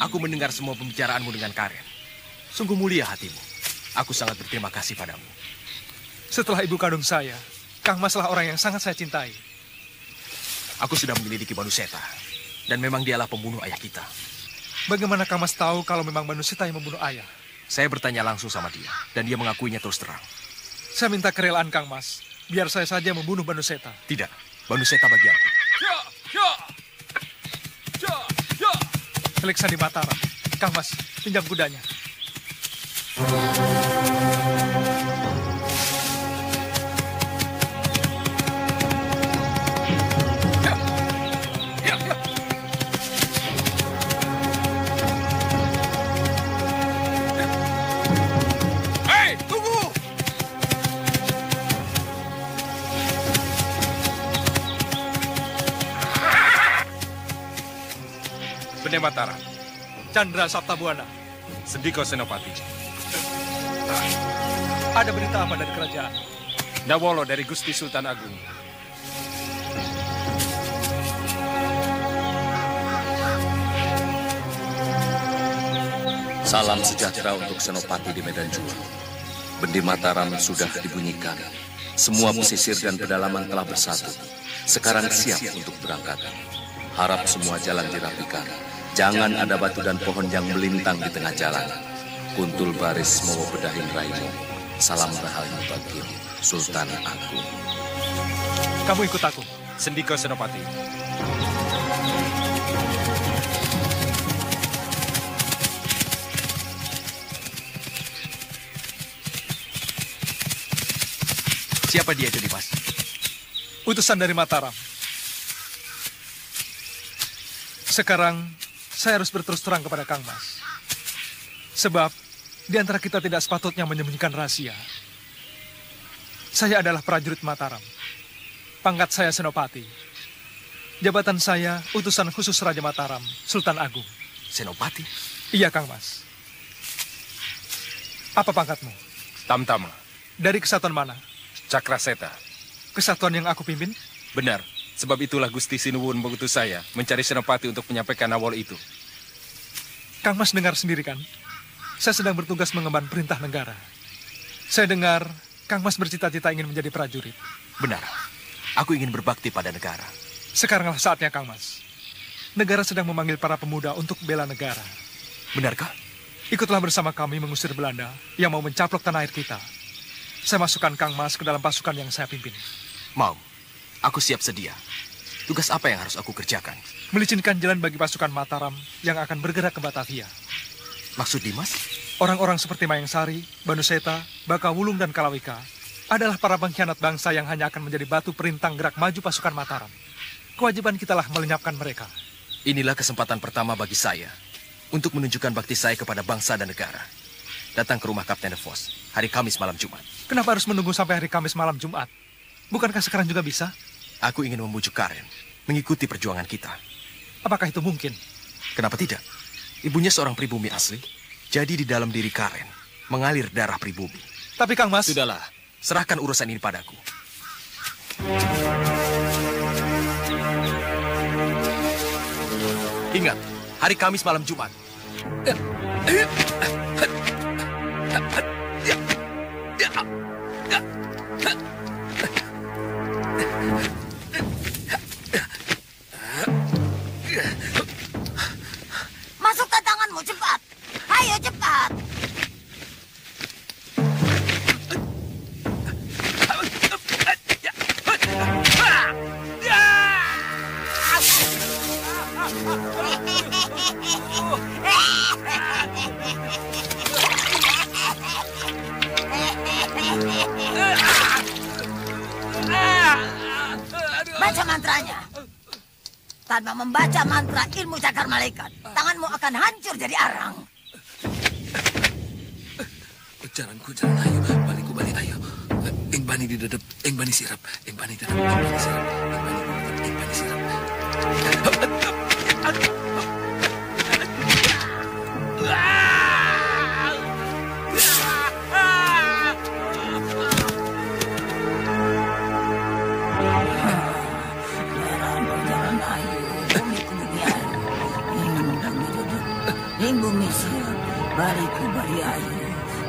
Aku mendengar semua pembicaraanmu dengan Karen. Sungguh mulia hatimu. Aku sangat berterima kasih padamu. Setelah ibu kandung saya, Kang Maslah orang yang sangat saya cintai. Aku sudah menyelidiki Banuseta. Dan memang dialah pembunuh ayah kita. Bagaimana Kang Mas tahu kalau memang Banuseta yang membunuh ayah? Saya bertanya langsung sama dia. Dan dia mengakuinya terus terang. Saya minta kerelaan Kang Mas. Biar saya saja membunuh Banuseta. Tidak. Banuseta bagi aku. Teliksan di Mataram. Kang Mas, pinjam kudanya. Hei, tunggu! Bene Mataram. Chandra Sabtabuana. Sendiko Senopati. Ada berita apa dari kerajaan? Dawolo dari Gusti Sultan Agung. Salam sejahtera untuk Senopati di Medan Juang. Bendi Mataram sudah dibunyikan. Semua pesisir dan pedalaman telah bersatu. Sekarang siap untuk berangkat. Harap semua jalan dirapikan. Jangan ada batu dan pohon yang melintang di tengah jalan. Kuntul baris mau bedahin raimu. Salam rahayu bagi Sultan Agung. Kamu ikut aku. Sendiko Senopati. Siapa dia itu, Dimas? Utusan dari Mataram. Sekarang, saya harus berterus terang kepada Kang Mas. Sebab, di antara kita tidak sepatutnya menyembunyikan rahasia. Saya adalah prajurit Mataram. Pangkat saya Senopati. Jabatan saya, utusan khusus Raja Mataram, Sultan Agung. Senopati? Iya, Kang Mas. Apa pangkatmu? Tamtama. Dari kesatuan mana? Cakraseta. Kesatuan yang aku pimpin? Benar. Sebab itulah Gusti Sinuwun mengutus saya mencari Senopati untuk menyampaikan awal itu. Kang Mas dengar sendiri kan? Saya sedang bertugas mengemban perintah negara. Saya dengar Kang Mas bercita-cita ingin menjadi prajurit. Benar. Aku ingin berbakti pada negara. Sekaranglah saatnya, Kang Mas. Negara sedang memanggil para pemuda untuk bela negara. Benarkah? Ikutlah bersama kami mengusir Belanda yang mau mencaplok tanah air kita. Saya masukkan Kang Mas ke dalam pasukan yang saya pimpin. Mau. Aku siap sedia. Tugas apa yang harus aku kerjakan? Melicinkan jalan bagi pasukan Mataram yang akan bergerak ke Batavia. Maksud Dimas? Orang-orang seperti Mayang Sari, Banuseta, Bakawulung, dan Kalawika adalah para pengkhianat bangsa yang hanya akan menjadi batu perintang gerak maju pasukan Mataram. Kewajiban kitalah melenyapkan mereka. Inilah kesempatan pertama bagi saya untuk menunjukkan bakti saya kepada bangsa dan negara. Datang ke rumah Kapten Vos hari Kamis malam Jumat. Kenapa harus menunggu sampai hari Kamis malam Jumat? Bukankah sekarang juga bisa? Aku ingin membujuk Karen mengikuti perjuangan kita. Apakah itu mungkin? Kenapa tidak? Ibunya seorang pribumi asli. Jadi di dalam diri Karen mengalir darah pribumi. Tapi Kang Mas... Sudahlah, serahkan urusan ini padaku. Ingat, hari Kamis malam Jumat. Masukkan tanganmu cepat. Ayo cepat. Baca mantranya. Tanpa membaca mantra ilmu cakar malaikat, tanganmu akan hancur jadi arang. Jalan ayo, baliku balik ayo. Ing bani di dedep, ing bani sirap, ing bani dedep, ing bani sirap, ing bani di dedep, ing bani sirap. Bumi siap, bariku bari ayu,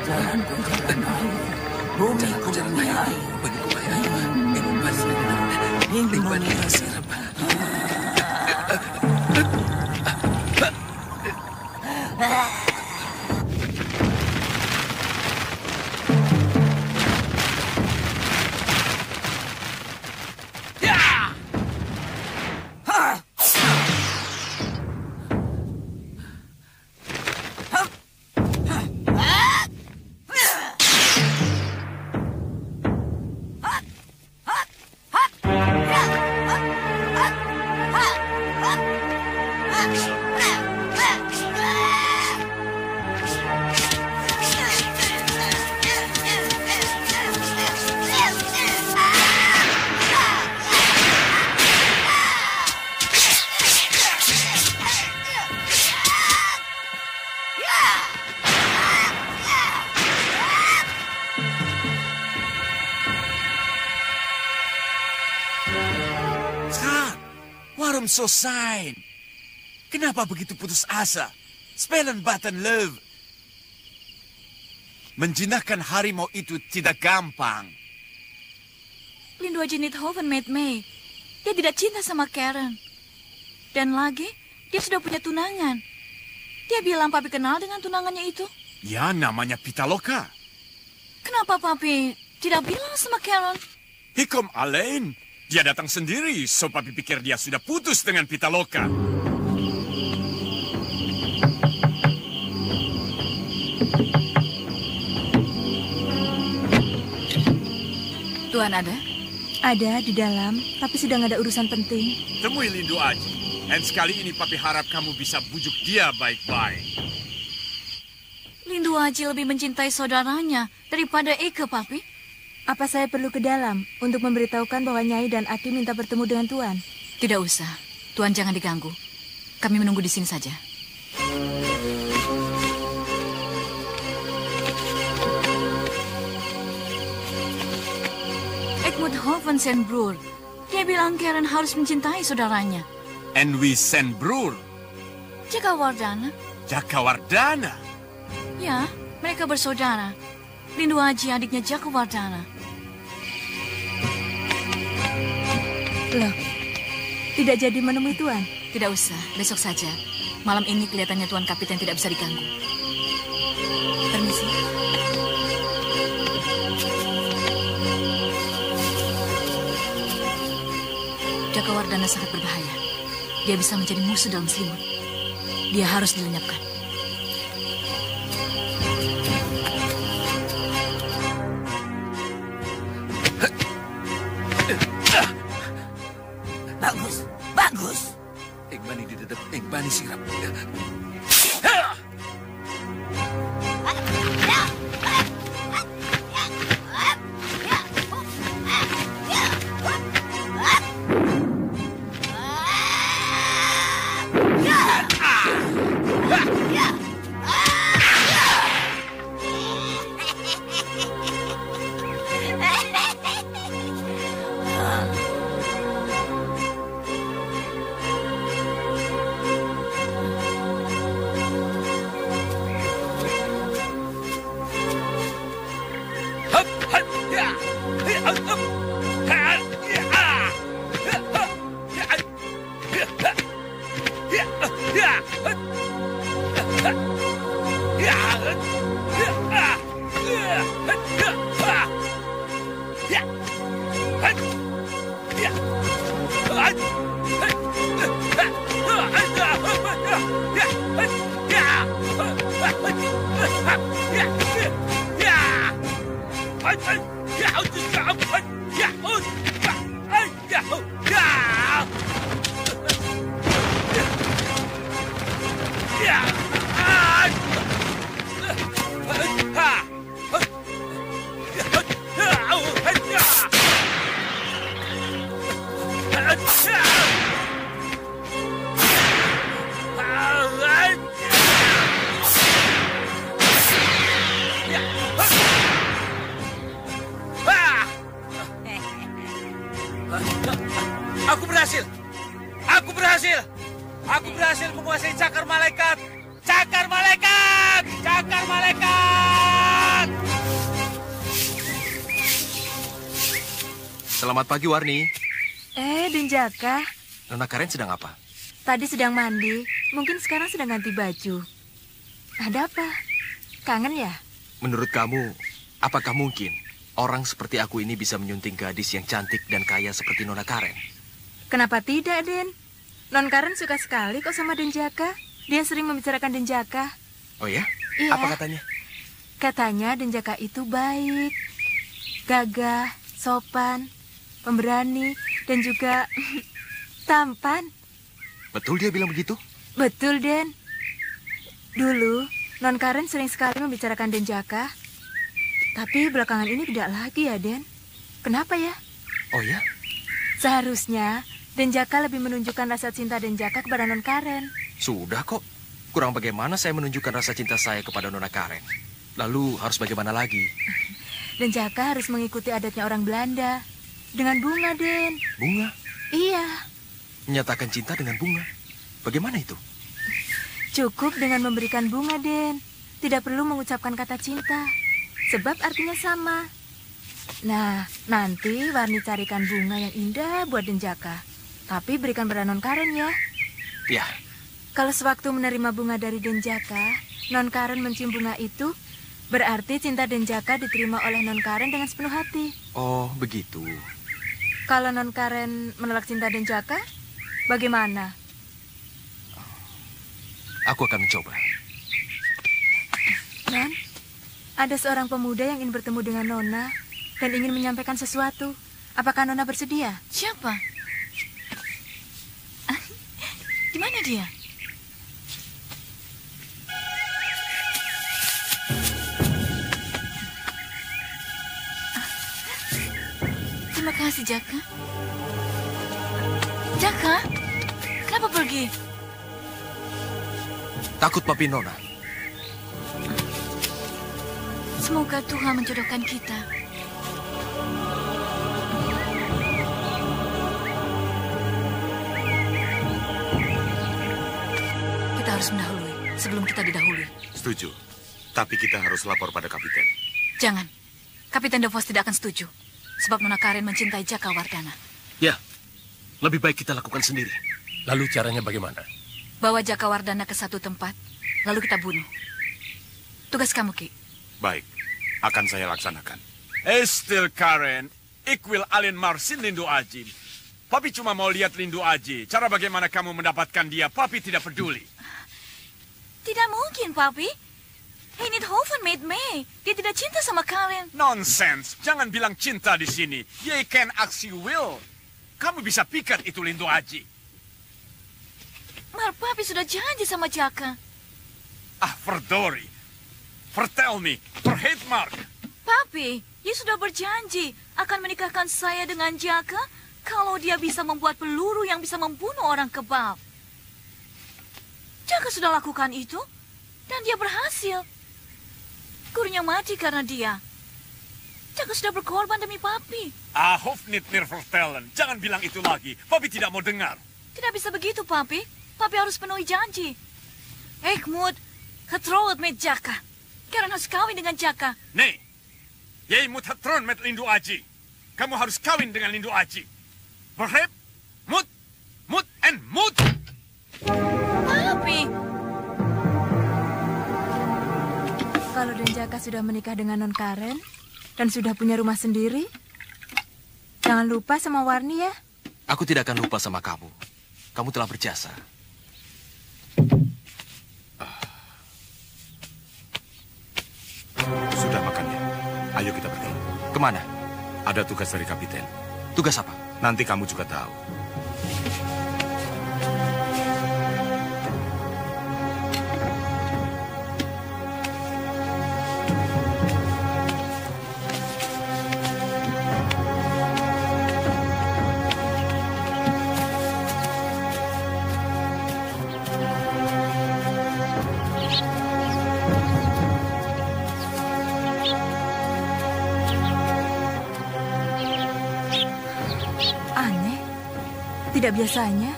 jalanku jalan ayu, bumiku bumi ayu, bariku bari ayu, ing bani sirap. Sosain. Kenapa begitu putus asa? Spelen batan love. Menjinakkan harimau itu tidak gampang. Lindu Haji Nithoven made May. Dia tidak cinta sama Karen. Dan lagi, dia sudah punya tunangan. Dia bilang Papi kenal dengan tunangannya itu. Ya, namanya Pitaloka. Kenapa Papi tidak bilang sama Karen? Hikom Alain. Dia datang sendiri, so Papi pikir dia sudah putus dengan Pitaloka. Tuan ada? Ada di dalam, tapi sedang ada urusan penting. Temui Lindu Haji. Dan sekali ini Papi harap kamu bisa bujuk dia baik-baik. Lindu Haji lebih mencintai saudaranya daripada Eke, Papi. Apa saya perlu ke dalam untuk memberitahukan bahwa Nyai dan Aki minta bertemu dengan Tuan? Tidak usah. Tuan jangan diganggu. Kami menunggu di sini saja. Egmont Hoven sen broer. Dia bilang Karen harus mencintai saudaranya. And we send broer. Jakawardana. Jakawardana? Ya, mereka bersaudara. Lindu Haji adiknya Jakawardana. Loh, tidak jadi menemui Tuan? Tidak usah, besok saja. Malam ini kelihatannya Tuan Kapiten tidak bisa diganggu. Permisi. Jakawardana sangat berbahaya. Dia bisa menjadi musuh dalam selimut. Dia harus dilenyapkan. Bagus, bagus. Iqbani di dedep, Iqbani sirap. Aku berhasil! Aku berhasil! Aku berhasil menguasai cakar malaikat! Cakar malaikat! Cakar malaikat! Selamat pagi, Warni. Denjaka. Nona Karen sedang apa? Tadi sedang mandi. Mungkin sekarang sedang ganti baju. Ada apa? Kangen ya? Menurut kamu, apakah mungkin orang seperti aku ini bisa menyunting gadis yang cantik dan kaya seperti Nona Karen? Kenapa tidak, Den? Non Karen suka sekali kok sama Denjaka. Dia sering membicarakan Denjaka. Oh ya? Iya. Apa katanya? Katanya Denjaka itu baik, gagah, sopan, pemberani, dan juga tampan. Betul dia bilang begitu? Betul, Den. Dulu, Non Karen sering sekali membicarakan Denjaka. Tapi belakangan ini tidak lagi ya, Den. Kenapa ya? Oh ya? Seharusnya Denjaka lebih menunjukkan rasa cinta Denjaka kepada Non Karen. Sudah kok. Kurang bagaimana saya menunjukkan rasa cinta saya kepada Nona Karen. Lalu harus bagaimana lagi? Denjaka harus mengikuti adatnya orang Belanda. Dengan bunga, Den. Bunga? Iya. Menyatakan cinta dengan bunga? Bagaimana itu? Cukup dengan memberikan bunga, Den. Tidak perlu mengucapkan kata cinta. Sebab artinya sama. Nah, nanti Warni carikan bunga yang indah buat Denjaka. Tapi berikan pada Non Karen ya. Ya. Kalau sewaktu menerima bunga dari Denjaka, Non Karen mencium bunga itu, berarti cinta Denjaka diterima oleh Non Karen dengan sepenuh hati. Oh, begitu. Kalau Non Karen menolak cinta Denjaka, bagaimana? Aku akan mencoba. Non, ada seorang pemuda yang ingin bertemu dengan Nona dan ingin menyampaikan sesuatu. Apakah Nona bersedia? Siapa? Di mana dia? Terima kasih, Jaka. Jaka, kenapa pergi? Takut papi Nona. Semoga Tuhan menjodohkan kita. Kita harus mendahului sebelum kita didahului. Setuju. Tapi kita harus lapor pada kapiten. Jangan. Kapiten De Vos tidak akan setuju. Sebab Nona Karen mencintai Jaka Wardana. Ya, lebih baik kita lakukan sendiri. Lalu caranya bagaimana? Bawa Jaka Wardana ke satu tempat, lalu kita bunuh. Tugas kamu, Ki. Baik, akan saya laksanakan. Still Karen, ik wil alleen maar zien Lindu Aji. Papi cuma mau lihat Lindu Aji. Cara bagaimana kamu mendapatkan dia, Papi tidak peduli. Tidak mungkin, Papi. Hij niet hoeven met mij. Dia tidak cinta sama Karen. Nonsense. Jangan bilang cinta di sini. Je kan aksi will. Kamu bisa pikat itu Lindu Aji. Maar Papi sudah janji sama Jaka. Verdorie. Vertel me. Vergeet Mark. Papi, dia sudah berjanji akan menikahkan saya dengan Jaka kalau dia bisa membuat peluru yang bisa membunuh orang kebab. Jaka sudah lakukan itu dan dia berhasil. Gurunya mati karena dia. Jaka sudah berkorban demi Papi. Hoef niet meer vertellen. Jangan bilang itu lagi. Papi tidak mau dengar. Tidak bisa begitu, Papi. Papi harus penuhi janji. Ik moet getrouwd met Jaka. Karen harus kawin dengan Jaka. Nee. Jij moet getrouwd met Lindu Aji. Kamu harus kawin dengan Lindu Aji. Begrijp? Moet en moet. Papi, Kalau Denjaka sudah menikah dengan Non Karen dan sudah punya rumah sendiri, jangan lupa sama Warni ya. Aku tidak akan lupa sama kamu. Kamu telah berjasa. Sudah makannya. Ayo kita pergi. Kemana? Ada tugas dari kapiten. Tugas apa? Nanti kamu juga tahu. Tidak biasanya.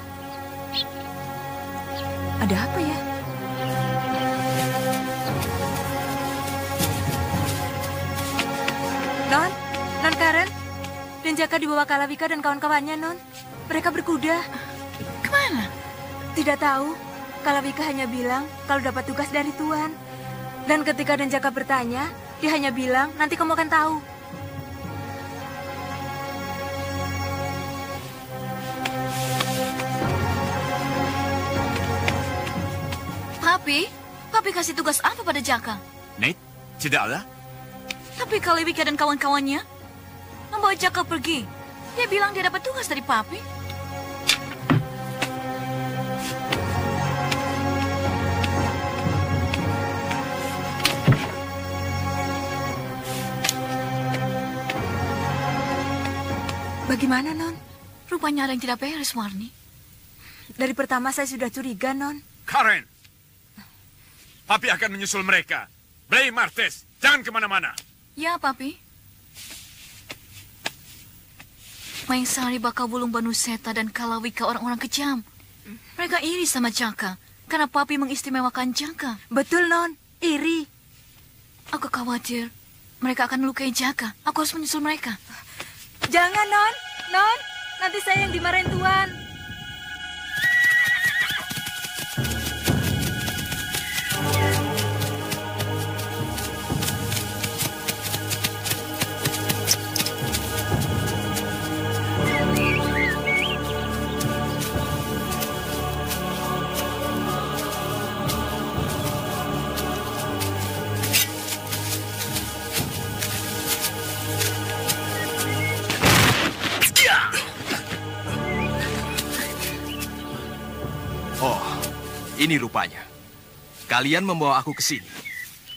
Ada apa ya? Non Karen, Denjaka dibawa Kalawika dan kawan-kawannya, Non. Mereka berkuda. Kemana? Tidak tahu. Kalawika hanya bilang kalau dapat tugas dari Tuan. Dan ketika Denjaka bertanya, dia hanya bilang, nanti kamu akan tahu. Papi kasih tugas apa pada Jaka? Nate, tidaklah. Tapi Kalawika dan kawan-kawannya membawa Jaka pergi. Dia bilang dia dapat tugas dari Papi. Bagaimana, Non? Rupanya ada yang tidak beres, Warni. Dari pertama saya sudah curiga, Non. Karen! Papi akan menyusul mereka. Blay Martes, jangan kemana-mana. Ya, Papi. Maesari Bakabulung Banuseta dan Kalawika orang-orang kejam. Mereka iri sama Jaka karena Papi mengistimewakan Jaka. Betul, Non. Iri. Aku khawatir mereka akan melukai Jaka. Aku harus menyusul mereka. Jangan, Non. Non, nanti saya yang dimarahin Tuan. Ini rupanya. Kalian membawa aku ke sini.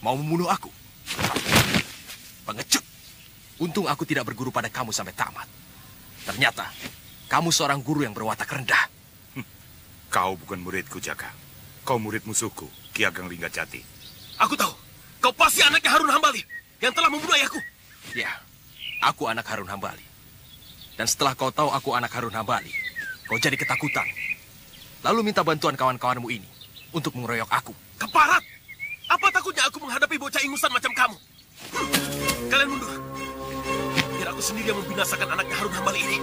Mau membunuh aku. Pengecut. Untung aku tidak berguru pada kamu sampai tamat. Ternyata, kamu seorang guru yang berwatak rendah. Kau bukan muridku, Jaka. Kau murid musuhku, Ki Ageng Linggajati. Aku tahu. Kau pasti anaknya Harun Hambali yang telah membunuh ayahku. Ya, aku anak Harun Hambali. Dan setelah kau tahu aku anak Harun Hambali, kau jadi ketakutan. Lalu minta bantuan kawan-kawanmu ini untuk mengeroyok aku. Keparat! Apa takutnya aku menghadapi bocah ingusan macam kamu? Kalian mundur. Biar aku sendiri yang membinasakan anaknya Harun Hambali ini.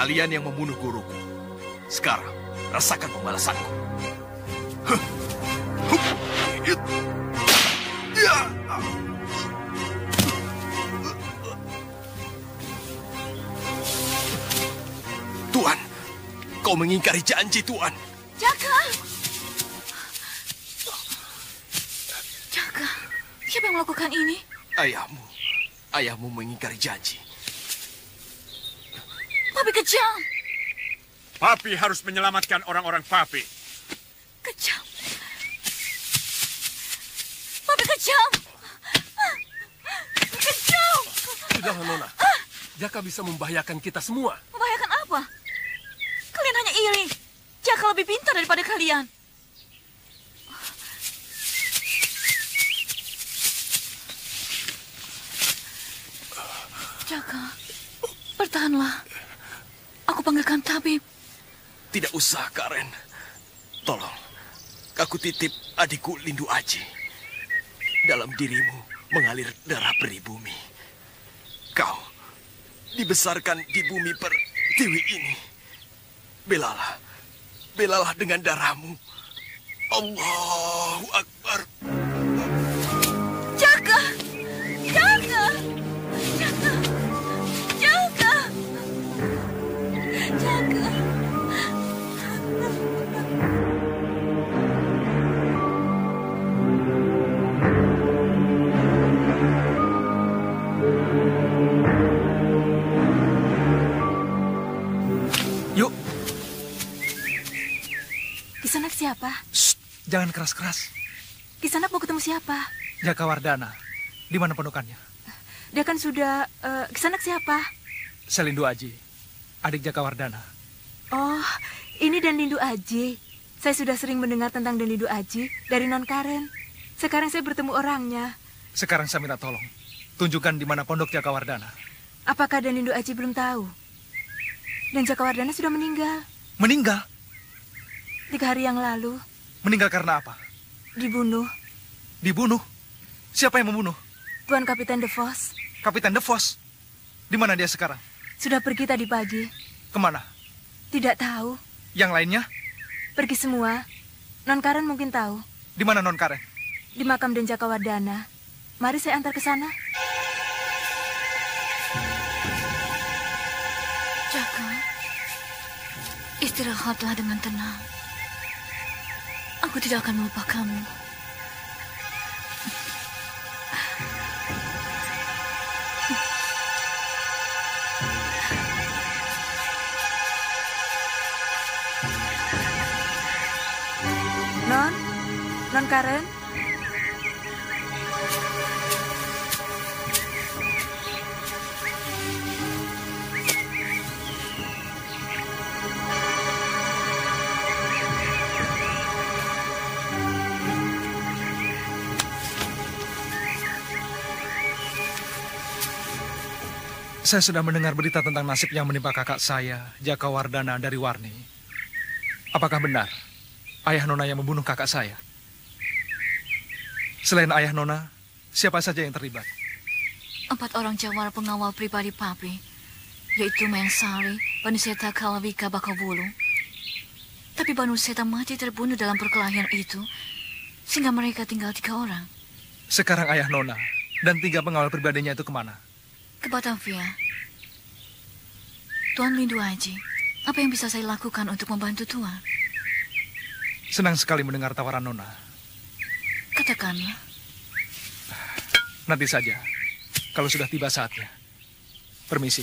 Kalian yang membunuh guruku. Sekarang, rasakan pembalasanku. Tuan, kau mengingkari janji, Tuan. Jaka! Jaka, siapa yang melakukan ini? Ayahmu. Ayahmu mengingkari janji. Papi kejam. Papi harus menyelamatkan orang-orang Papi. Kejam. Papi kejam. Kejam. Sudahlah, Nona. Jaka bisa membahayakan kita semua. Membahayakan apa? Kalian hanya iri. Jaka lebih pintar daripada kalian. Jaka, bertahanlah. Aku panggilkan tabib. Tidak usah, Karen. Tolong, aku titip adikku Lindu Aji. Dalam dirimu mengalir darah pribumi. Kau dibesarkan di bumi pertiwi ini. Belalah, belalah dengan darahmu. Allahu Akbar. Jaka! Jaka! Jaka! Jaka! Jaka! Yuk. Kisanak siapa? Shh, jangan keras-keras. Kisanak mau ketemu siapa? Jaka Wardana. Di mana pondokannya? Dia kan sudah... Kisanak siapa? Selindu Aji, adik Jaka Wardana. Oh, ini Dan Lindu Aji. Saya sudah sering mendengar tentang Dan Lindu Aji dari Non Karen. Sekarang saya bertemu orangnya. Sekarang saya minta tolong. Tunjukkan di mana pondok Jaka Wardana. Apakah Dan Lindu Aji belum tahu? Dan Jaka Wardana sudah meninggal. Meninggal? 3 hari yang lalu. Meninggal karena apa? Dibunuh. Dibunuh? Siapa yang membunuh? Tuan Kapiten De Vos. Kapiten De Vos? Di mana dia sekarang? Sudah pergi tadi pagi. Kemana? Tidak tahu. Yang lainnya? Pergi semua. Non Karen mungkin tahu. Di mana Non Karen? Di makam Dan Jaka Wardana. Mari saya antar ke sana. Jaka, istirahatlah dengan tenang. Aku tidak akan melupakanmu. Non Karen? Saya sudah mendengar berita tentang nasib yang menimpa kakak saya, Jaka Wardana dari Warni. Apakah benar ayah Nona yang membunuh kakak saya? Selain ayah Nona, siapa saja yang terlibat? 4 orang jawara pengawal pribadi Papi, yaitu Mayang Sari, Banuseta Kalawika Bakawulu. Tapi Banuseta mati terbunuh dalam perkelahian itu, sehingga mereka tinggal 3 orang. Sekarang ayah Nona dan 3 pengawal pribadinya itu kemana? Ke Batavia. Tuan Lindu Aji, apa yang bisa saya lakukan untuk membantu Tuan? Senang sekali mendengar tawaran Nona. Katakanlah. Nanti saja, kalau sudah tiba saatnya. Permisi.